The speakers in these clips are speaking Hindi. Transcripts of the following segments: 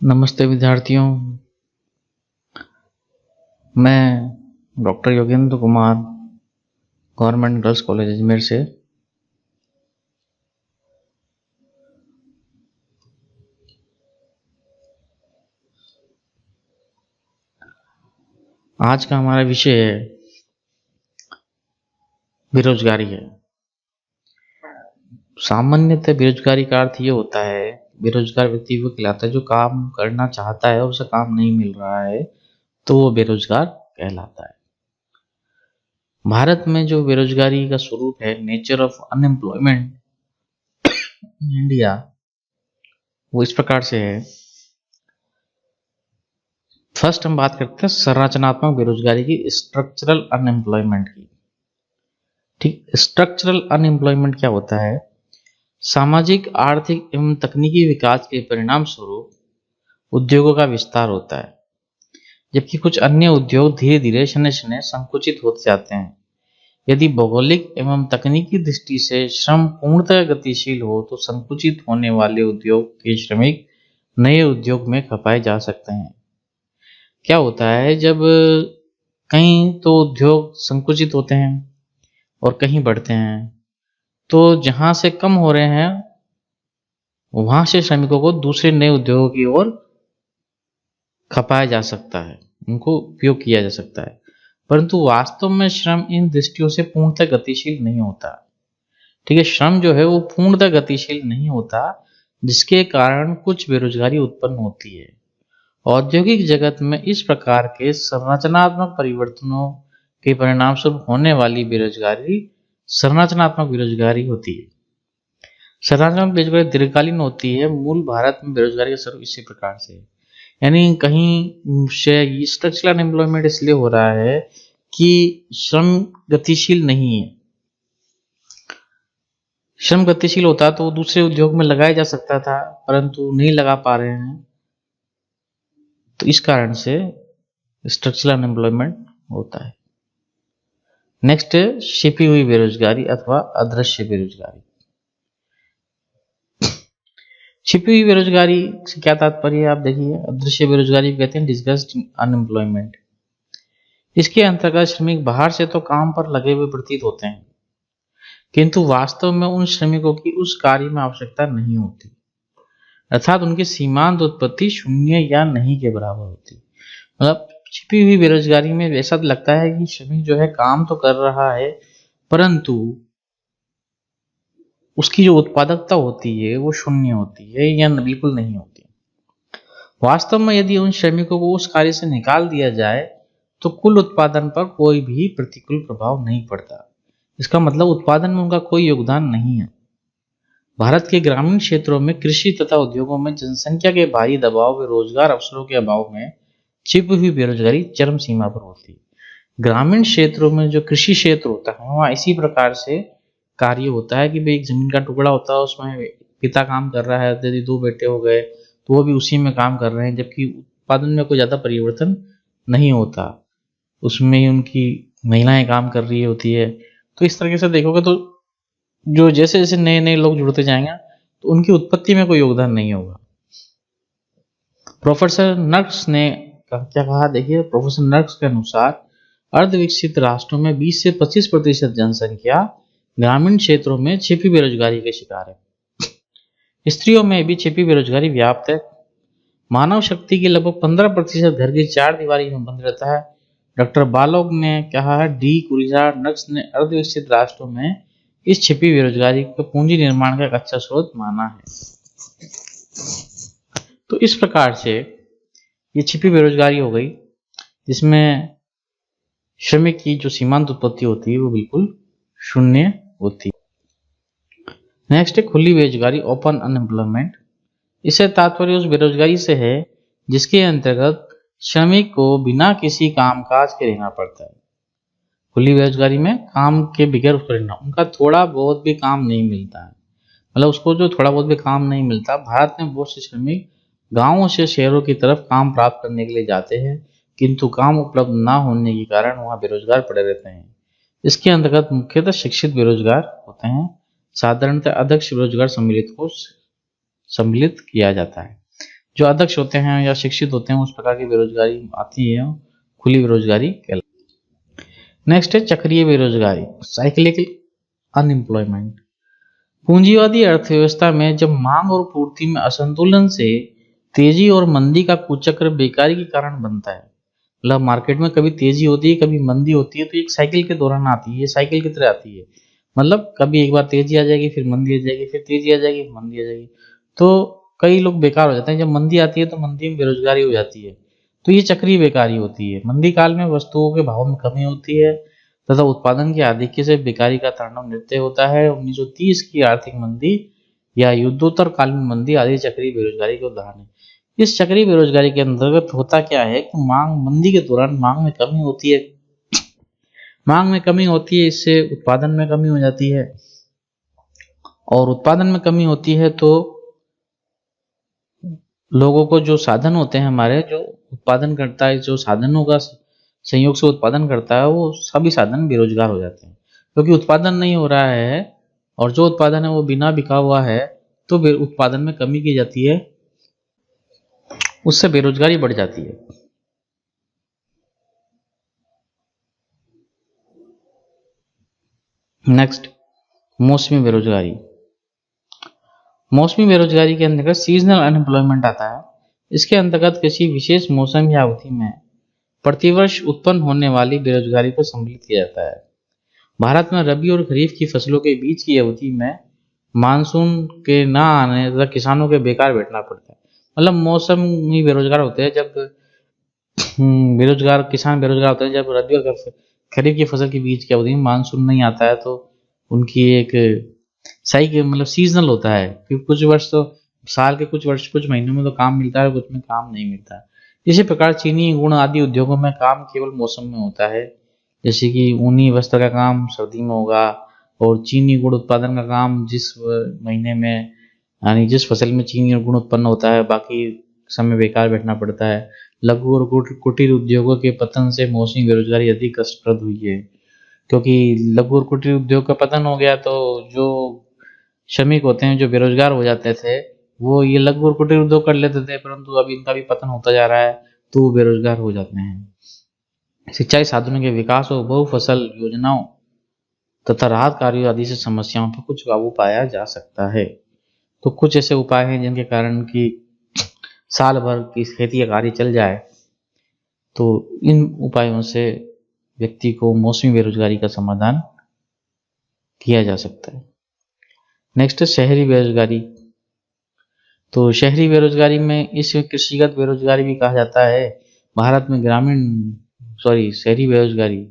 नमस्ते विद्यार्थियों। मैं doctor Yogendra Kumar, government girls college Ajmer से। आज का हमारा विषय है बेरोजगारी है। सामान्यतः बेरोजगारी का अर्थ ये होता है, बेरोजगार व्यक्ति वो कहलाता है जो काम करना चाहता है, उसे काम नहीं मिल रहा है तो वो बेरोजगार कहलाता है। भारत में जो बेरोजगारी का स्वरूप है, nature of unemployment in India, वो इस प्रकार से है। फर्स्ट हम बात करते हैं संरचनात्मक बेरोजगारी की, स्ट्रक्चरल अनएम्प्लॉयमेंट की। ठीक, स्ट्रक्चरल अनएम्प्लॉयमेंट क्या होता है? सामाजिक, आर्थिक एवं तकनीकी विकास के परिणाम स्वरूप उद्योगों का विस्तार होता है, जबकि कुछ अन्य उद्योग धीरे धीरे क्षण क्षण संकुचित होते जाते हैं। यदि भौगोलिक एवं तकनीकी दृष्टि से श्रम पूर्णतः गतिशील हो तो संकुचित होने वाले उद्योग के श्रमिक नए उद्योग में खपाए जा सकते हैं। क्या होता है, जब कहीं तो उद्योग संकुचित होते हैं और कहीं बढ़ते हैं, तो जहां से कम हो रहे हैं वहां से श्रमिकों को दूसरे नए उद्योगों की ओर खपाया जा सकता है, उनको उपयोग किया जा सकता है। परंतु वास्तव में श्रम इन दृष्टियों से पूर्णतः गतिशील नहीं होता। ठीक है, श्रम जो है वो पूर्णतः गतिशील नहीं होता, जिसके कारण कुछ बेरोजगारी उत्पन्न होती है। औद्योगिक जगत में इस प्रकार के संरचनात्मक परिवर्तनों के परिणाम स्वरूप होने वाली बेरोजगारी संरचनात्मक बेरोजगारी होती है। संरचनात्मक बेरोजगारी दीर्घकालीन होती है। मूल भारत में बेरोजगारी का स्वरूप इसी प्रकार से है, यानी कहीं से स्ट्रक्चरल अनएम्प्लॉयमेंट इसलिए हो रहा है कि श्रम गतिशील नहीं है। श्रम गतिशील होता तो दूसरे उद्योग में लगाया जा सकता था, परंतु नहीं लगा पा रहे हैं, तो इस कारण से स्ट्रक्चरल अनएम्प्लॉयमेंट होता है। नेक्स्ट है छिपी हुई बेरोजगारी अथवा अदृश्य बेरोजगारी। छिपी हुई बेरोजगारी से क्या तात्पर्य है, आप देखिए। अदृश्य बेरोजगारी कहते हैं डिस्गस्ड अनएम्प्लॉयमेंट। इसके अंतर्गत श्रमिक बाहर से तो काम पर लगे हुए प्रतीत होते हैं, किंतु वास्तव में उन श्रमिकों की उस कार्य में आवश्यकता नहीं होती, अर्थात उनकी सीमांत उत्पत्ति शून्य या नहीं के बराबर होती। मतलब छिपी हुई बेरोजगारी में ऐसा लगता है कि श्रमिक जो है काम तो कर रहा है, परंतु उसकी जो उत्पादकता होती है वो शून्य होती है या बिल्कुल नहीं होती। वास्तव में यदि उन श्रमिकों को उस कार्य से निकाल दिया जाए तो कुल उत्पादन पर कोई भी प्रतिकूल प्रभाव नहीं पड़ता। इसका मतलब उत्पादन में उनका कोई योगदान नहीं है। भारत के ग्रामीण क्षेत्रों में कृषि तथा उद्योगों में जनसंख्या के भारी दबाव व रोजगार अवसरों के अभाव में छिपी हुई बेरोजगारी चरम सीमा पर होती है। ग्रामीण क्षेत्रों में जो कृषि क्षेत्र होता है वहाँ इसी प्रकार से कार्य होता है कि भाई एक जमीन का टुकड़ा होता है, उसमें पिता काम कर रहा है, यदि दो बेटे हो गए तो वो भी उसी में काम कर रहे हैं, जबकि उत्पादन में कोई ज़्यादा परिवर्तन नहीं होता, उसमें उनकी महिलाएं काम कर रही होती है। तो इस तरीके से देखोगे तो जो जैसे जैसे नए नए लोग जुड़ते जाएंगे तो उनकी उत्पत्ति में कोई योगदान नहीं होगा। प्रोफेसर नर्क्स ने क्या कहा, देखिए। प्रोफेसर नर्क्स के अनुसार अर्धविकसित राष्ट्रों में 20 से 25% जनसंख्या ग्रामीण क्षेत्रों में छिपी बेरोजगारी के शिकार है। स्त्रियों में भी छिपी बेरोजगारी व्याप्त है। मानव शक्ति के लगभग 15% घर की चार दीवारी में बंद रहता है। डॉक्टर बालोग ने कहा है, डी कुरिजा नक्स ने अर्धविकसित राष्ट्रों में इस छिपी बेरोजगारी को पूंजी निर्माण का एक अच्छा स्रोत माना है। तो इस प्रकार से ये छिपी बेरोजगारी हो गई, जिसमें श्रमिक की जो सीमांत उत्पत्ति होती है वो बिल्कुल शून्य होती है। नेक्स्ट है खुली बेरोजगारी, ओपन अनएम्प्लॉयमेंट। इससे तात्पर्य उस बेरोजगारी से है जिसके अंतर्गत श्रमिक को बिना किसी कामकाज के रहना पड़ता है। खुली बेरोजगारी में काम के बगैर उसको रहना, उनका थोड़ा बहुत भी काम नहीं मिलता है, मतलब उसको जो थोड़ा बहुत भी काम नहीं मिलता। भारत में बहुत से श्रमिक गांवों से शहरों की तरफ काम प्राप्त करने के लिए जाते हैं, किंतु काम उपलब्ध न होने के कारण वहां बेरोजगार पड़े रहते हैं। इसके अंतर्गत मुख्यतः शिक्षित बेरोजगार होते हैं। साधारणतः अध्यक्ष बेरोजगार सम्मिलित को सम्मिलित किया जाता है। जो अदक्ष होते हैं या शिक्षित होते हैं उस प्रकार की बेरोजगारी आती है, खुली बेरोजगारी कहलाती है। नेक्स्ट है चक्रीय बेरोजगारी, साइक्लिकल अनएम्प्लॉयमेंट। पूंजीवादी अर्थव्यवस्था में जब मांग और पूर्ति में असंतुलन से तेजी और मंदी का कुचक्र बेकारी के कारण बनता है। मतलब मार्केट में कभी तेजी होती है, कभी मंदी होती है, तो एक साइकिल के दौरान आती है, ये साइकिल की तरह आती है। मतलब कभी एक बार तेजी आ जाएगी, फिर मंदी आ जाएगी, फिर तेजी आ जाएगी, फिर मंदी आ जाएगी। तो कई लोग बेकार हो जाते हैं। जब मंदी आती है तो मंदी में बेरोजगारी हो जाती है, तो ये चक्रीय बेकारी होती है। मंदी काल में वस्तुओं के भाव में कमी होती है तथा उत्पादन के आधिक्य से बेकारी का तांडव नृत्य होता है। 1930 की आर्थिक मंदी या युद्धोत्तर कालीन मंदी आदि चक्रीय बेरोजगारी के उदाहरण है। इस चक्रीय बेरोजगारी के अंतर्गत होता क्या है कि मंदी के दौरान मांग में कमी होती है। मांग में कमी होती है, इससे उत्पादन में कमी हो जाती है, और उत्पादन में कमी होती है तो लोगों को जो साधन होते हैं, हमारे जो उत्पादन करता है, जो साधनों का संयोग से उत्पादन करता है, वो सभी साधन बेरोजगार हो जाते हैं क्योंकि उत्पादन नहीं हो रहा है। और जो उत्पादन है वो बिना बिका हुआ है, तो उत्पादन में कमी की जाती है, उससे बेरोजगारी बढ़ जाती है। नेक्स्ट, मौसमी बेरोजगारी। मौसमी बेरोजगारी के अंतर्गत सीजनल अनएम्प्लॉयमेंट आता है। इसके अंतर्गत किसी विशेष मौसम या अवधि में प्रतिवर्ष उत्पन्न होने वाली बेरोजगारी को सम्मिलित किया जाता है। भारत में रबी और खरीफ की फसलों के बीच की अवधि में मानसून के ना आने तथा किसानों के बेकार बैठना पड़ता है। मतलब मौसम ही बेरोजगार होते हैं जब बेरोजगार किसान बेरोजगार होते हैं जब रबी और खरीफ की फसल के बीच की अवधि में मानसून नहीं आता है, तो उनकी एक सही के मतलब सीजनल होता है। क्योंकि कुछ वर्ष तो साल के कुछ महीनों में तो काम मिलता है, कुछ में काम नहीं मिलता। इसी प्रकार चीनी गुण आदि उद्योगों में काम केवल मौसम में होता है। जैसे कि ऊनी वस्त्र का काम सर्दी में होगा, और चीनी गुड़ उत्पादन का काम जिस महीने में यानी जिस फसल में चीनी और गुड़ उत्पन्न होता है, बाकी समय बेकार बैठना पड़ता है। लघु और कुटीर उद्योगों के पतन से मौसमी बेरोजगारी अधिक कष्टप्रद हुई है, क्योंकि लघु और कुटीर उद्योग का पतन हो गया तो जो श्रमिक होते हैं जो बेरोजगार हो जाते थे, वो ये लघु और कुटीर उद्योग कर लेते थे, परंतु अभी इनका भी पतन होता जा रहा है तो वो बेरोजगार हो जाते हैं। सिंचाई साधनों के विकास और बहुफसल योजनाओं तथा राहत कार्यों आदि से समस्याओं पर कुछ काबू पाया जा सकता है। तो कुछ ऐसे उपाय हैं जिनके कारण कि साल भर की खेती का कार्य चल जाए, तो इन उपायों से व्यक्ति को मौसमी बेरोजगारी का समाधान किया जा सकता है। नेक्स्ट है शहरी बेरोजगारी। तो शहरी बेरोजगारी में इस कृषिगत बेरोजगारी भी कहा जाता है। भारत में शहरी बेरोजगारी,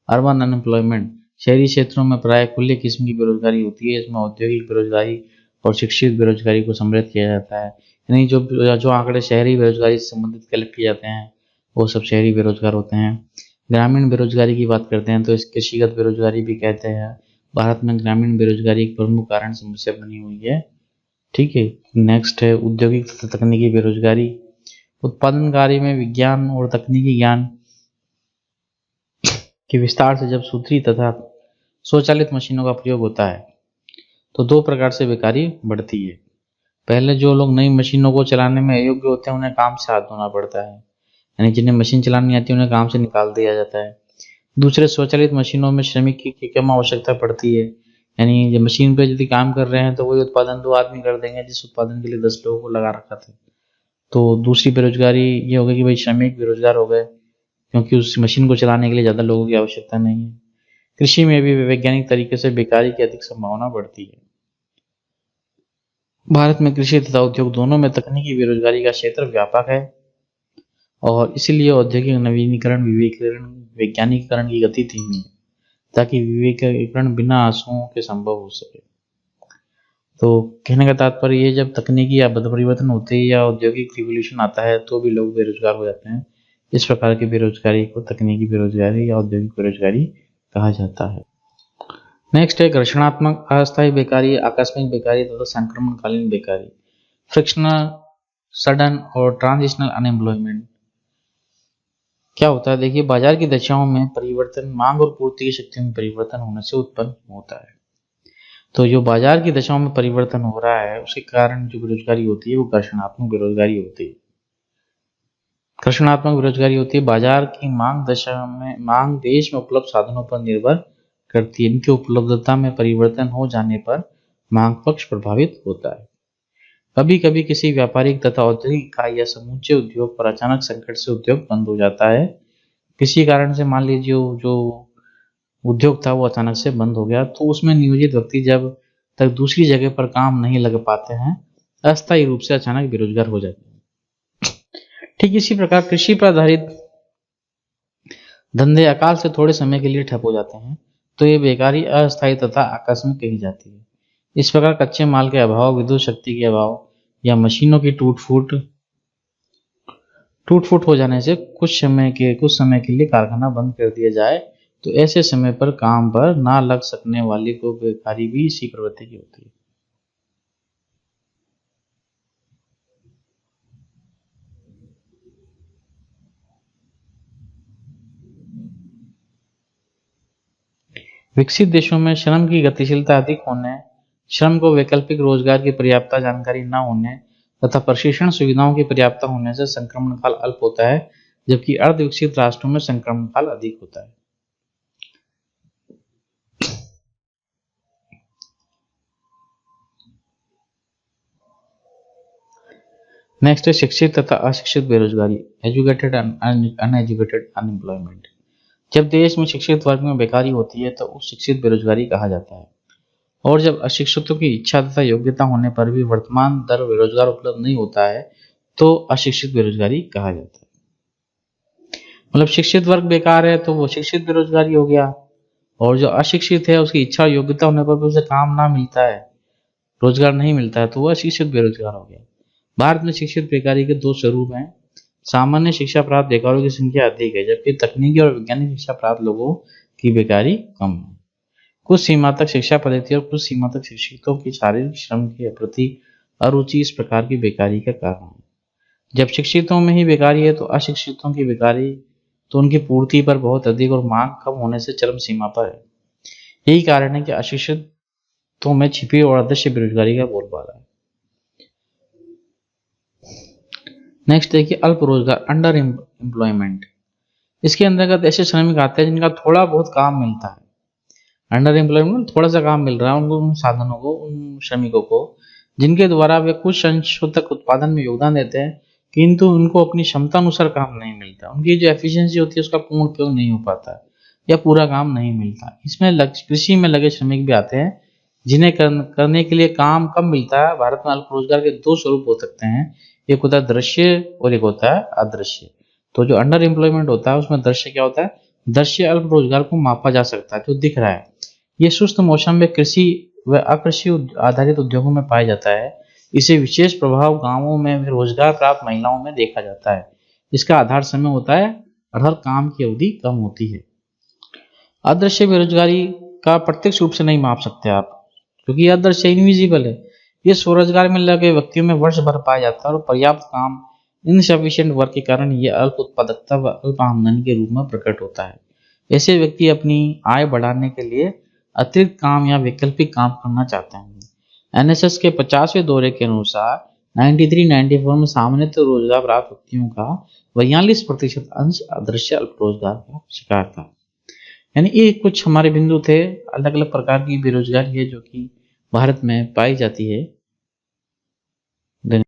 अर्बन अनएम्प्लॉयमेंट, शहरी क्षेत्रों में प्राय खुले किस्म की बेरोजगारी होती है। इसमें औद्योगिक बेरोजगारी और शिक्षित बेरोजगारी को सम्मिलित किया जाता है। यानी जो आंकड़े शहरी बेरोजगारी से संबंधित कलेक्ट किए जाते हैं वो सब शहरी बेरोजगार होते हैं। ग्रामीण बेरोजगारी की बात करते हैं तो इस कृषिगत बेरोजगारी भी कहते हैं। भारत में ग्रामीण बेरोजगारी एक प्रमुख कारण समस्या बनी हुई है। ठीक है। नेक्स्ट है औद्योगिक तथा तकनीकी बेरोजगारी। उत्पादन कार्य में विज्ञान और तकनीकी ज्ञान के विस्तार से जब सूत्री तथा स्वचालित मशीनों का प्रयोग होता है तो दो प्रकार से बेकारी बढ़ती है। पहले जो लोग नई मशीनों को चलाने में अयोग्य होते हैं उन्हें काम से हाथ धोना पड़ता है, यानी जिन्हें मशीन चलानी आती है उन्हें काम से निकाल दिया जाता है। दूसरे स्वचालित मशीनों में श्रमिक की कम आवश्यकता पड़ती है, यानी जब मशीन पे यदि काम कर रहे हैं तो वही उत्पादन 2 आदमी कर देंगे जिस उत्पादन के लिए 10 लोगों को लगा रखा था। तो दूसरी बेरोजगारी ये हो गई कि भाई श्रमिक बेरोजगार हो गए क्योंकि उस मशीन को चलाने के लिए ज़्यादा लोगों की आवश्यकता नहीं है। कृषि में भी वैज्ञानिक तरीके से बेकारी की अधिक संभावना बढ़ती है। भारत में कृषि तथा उद्योग दोनों में तकनीकी बेरोजगारी का क्षेत्र व्यापक है और इसीलिए औद्योगिक नवीनीकरण, विवेकीकरण, वैज्ञानिकरण की गति धीमी है ताकि विवेकीकरण बिना आंसुओं के संभव हो सके। तो कहने का तात्पर्य ये, जब तकनीकी या परिवर्तन होते हैं या औद्योगिक रिवोल्यूशन आता है तो भी लोग बेरोजगार हो जाते हैं। इस प्रकार की बेरोजगारी को तकनीकी बेरोजगारी या औद्योगिक बेरोजगारी कहा जाता है। नेक्स्ट है घर्षणात्मक अस्थायी बेकारी, आकस्मिक बेकारी तथा संक्रमणकालीन बेकारी, फ्रिक्शनल, सडन और ट्रांजिशनल अनएम्प्लॉयमेंट। क्या होता है, देखिए बाजार की दशाओं में परिवर्तन मांग और पूर्ति की शक्ति में परिवर्तन होने से उत्पन्न होता है। तो जो बाजार की दशाओं में परिवर्तन हो रहा है उसके कारण जो बेरोजगारी होती है वो घर्षणात्मक बेरोजगारी होती है। घर्षणात्मक बेरोजगारी होती है बाजार की मांग दशा में, मांग देश में उपलब्ध साधनों पर निर्भर करती है। इनकी उपलब्धता में परिवर्तन हो जाने पर मांग पक्ष प्रभावित होता है। कभी कभी किसी व्यापारिक तथा औद्योगिक इकाई या समूचे उद्योग पर अचानक संकट से उद्योग बंद हो जाता है। किसी कारण से मान लीजिए जो उद्योग था वो अचानक से बंद हो गया, तो उसमें नियोजित व्यक्ति जब तक दूसरी जगह पर काम नहीं लग पाते हैं, अस्थायी रूप से अचानक बेरोजगार हो जाते हैं। ठीक इसी प्रकार कृषि पर आधारित धंधे अकाल से थोड़े समय के लिए ठप हो जाते हैं, तो ये बेकारी अस्थायी तथा आकस्मिक कही जाती है। इस प्रकार कच्चे माल के अभाव, विद्युत शक्ति के अभाव या मशीनों की टूट फूट हो जाने से कुछ समय के लिए कारखाना बंद कर दिया जाए, तो ऐसे समय पर काम पर ना लग सकने वाली को बेकारी भी इसी प्रवृत्ति की होती है। विकसित देशों में श्रम की गतिशीलता अधिक होने, श्रम को वैकल्पिक रोजगार की पर्याप्त जानकारी न होने तथा प्रशिक्षण सुविधाओं की पर्याप्त होने से संक्रमण काल अल्प होता है, जबकि अर्ध विकसित राष्ट्रों में संक्रमण काल अधिक होता है। नेक्स्ट है शिक्षित तथा अशिक्षित बेरोजगारी, एजुकेटेड अनएजुकेटेड अनएम्प्लॉयमेंट। जब देश में शिक्षित वर्ग में बेकारी होती है तो उस शिक्षित बेरोजगारी कहा जाता है, और जब अशिक्षितों की इच्छा तथा योग्यता होने पर भी वर्तमान दर बेरोजगार उपलब्ध नहीं होता है तो अशिक्षित बेरोजगारी कहा जाता है। मतलब शिक्षित वर्ग बेकार है तो वो शिक्षित बेरोजगारी हो गया, और जो अशिक्षित है उसकी इच्छा और योग्यता होने पर भी उसे काम ना मिलता है, रोजगार नहीं मिलता है, तो वह अशिक्षित बेरोजगार हो गया। भारत में शिक्षित बेकारी के दो स्वरूप हैं। सामान्य शिक्षा प्राप्त बेकारों की संख्या अधिक है, जबकि तकनीकी और वैज्ञानिक शिक्षा प्राप्त लोगों की बेकारी कम है। कुछ सीमा तक शिक्षा पद्धति और कुछ सीमा तक शिक्षितों की शारीरिक श्रम के प्रति अरुचि इस प्रकार की बेकारी का कारण है। जब शिक्षितों में ही बेकारी है तो अशिक्षितों की बेकारी तो उनकी पूर्ति पर बहुत अधिक और मांग कम होने से चरम सीमा पर है। यही कारण है कि अशिक्षितों में छिपी और अदृश्य बेरोजगारी का बोलबाला है। नेक्स्ट देखिए अल्प रोजगार, अंडर एम्प्लॉयमेंट। इसके अंतर्गत ऐसे श्रमिक आते हैं जिनका थोड़ा बहुत काम मिलता है। अंडर एम्प्लॉयमेंट थोड़ा सा काम मिल रहा है उनको, उन साधनों को, उन श्रमिकों को जिनके द्वारा वे कुछ संशोधक उत्पादन में योगदान देते हैं, किंतु उनको अपनी क्षमता अनुसार काम नहीं मिलता। उनकी जो एफिशिएंसी होती है उसका पूर्ण उपयोग नहीं हो पाता या पूरा काम नहीं मिलता। इसमें कृषि में लगे श्रमिक भी आते हैं जिन्हें करने के लिए काम कम मिलता है। भारत में अल्प रोजगार के दो स्वरूप हो सकते हैं, एक होता है दृश्य और एक होता है अदृश्य। तो जो अंडर एम्प्लॉयमेंट होता है उसमें दृश्य क्या होता है, दृश्य अल्प रोजगार को मापा जा सकता है, जो दिख रहा है। ये सुस्त मौसम में कृषि व अकृषि आधारित उद्योगों में पाया जाता है। इसे विशेष प्रभाव गांवों में रोजगार प्राप्त महिलाओं में देखा जाता है। इसका आधार समय होता है अर्थात काम की अवधि कम होती है। अदृश्य बेरोजगारी का प्रत्यक्ष रूप से नहीं माप सकते आप, क्योंकि यह अदृश्य इनविजिबल है। ये स्वरोजगार में लगे व्यक्तियों में वर्ष भर पाया जाता है और पर्याप्त काम इनसफिशिएंट वर्क के कारण यह अल्प उत्पादकता व अल्प आमदनी के रूप में प्रकट होता है। ऐसे व्यक्ति अपनी आय बढ़ाने के लिए अतिरिक्त काम या वैकल्पिक काम करना चाहते हैं। एनएसएस के 50वें दौरे के अनुसार 93-94 में सामान्यतः रोजगार प्राप्त व्यक्तियों का 42% अंश अदृश्य अल्प रोजगार का शिकार था। यानी ये कुछ हमारे बिंदु थे, अलग अलग प्रकार की बेरोजगारी है जो कि भारत में पाई जाती है।